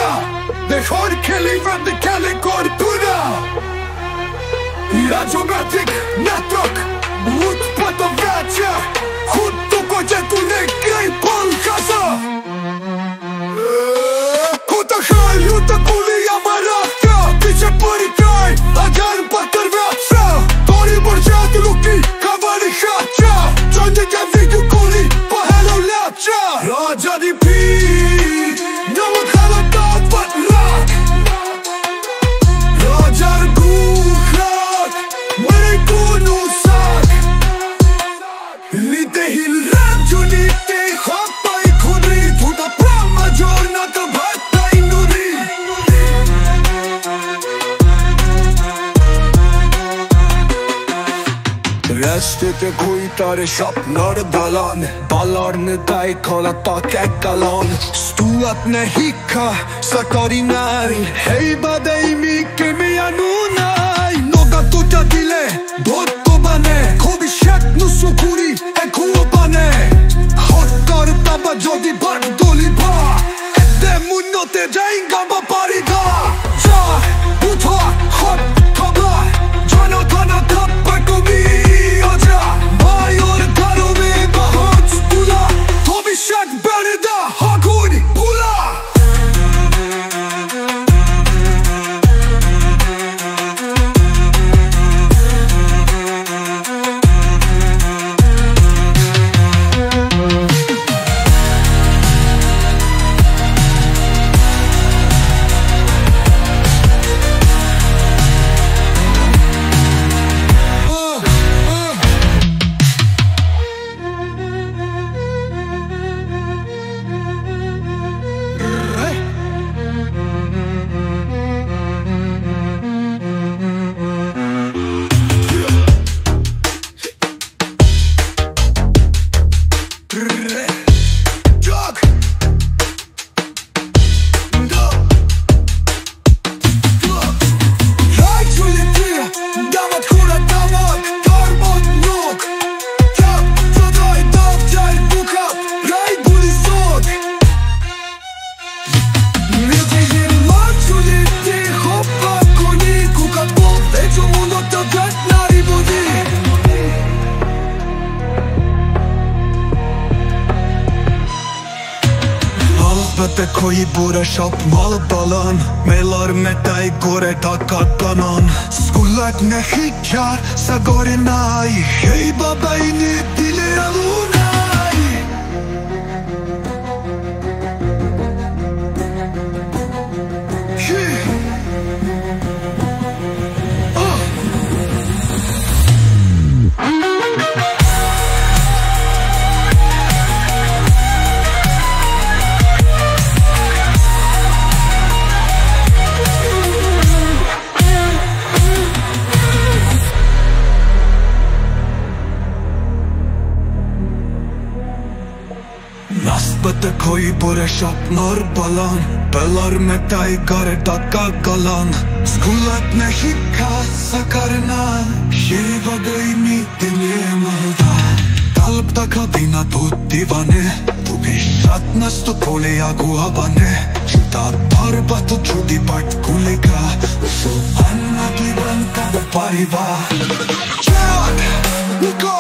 Pura De hori kelli vend dhe kelli kori pura Radiomatic network Ut për të veqe Hut të ko gjetu në grej për kasa Hut të haj, hut të kulli jam araka Ti që për i kaj, a gjerën për tërveqa Tori bërgjati luki, ka vali haqa Qojnë të ke vidu kulli, pa hello leqa Raja di pi, në më t'hello datë për rak Raja rguhak, më rejku nusak Lite hil rem gjunite, hapa i kudri Tuta pra ma gjorna të bata i nuri Restit e kujtare shop nër dalan Balar në taj kolla ta ke kalan Stuat në hika sa karinaj Hej bade i mi kemi janunaj Noga tu tja dile do të bane Kobi shek në sukuri e ku o bane Hot kare taba gjodi bar doli ba Edhe munot e gjaj nga ba pari da Gja, buta, hot, kaba Gjana tana tap për komi Shak berida, hakuni, pula Te koji bure shop malë balan Me lërë me taj gore ta ka kanan Skullet në hikjar sa gore naj Hej baba i një dile e lunaj Nast për të koji bure shop nër balan Pëllar me taj gare ta ka galan Skullat në hika sa karenan Shiva dhe i miti një më da Talp ta kabina tu divane Tu bishat në stopole jagu abane Qita barba tu qudi part kulega Usu anna tu i banka dhe pariva Qeat, niko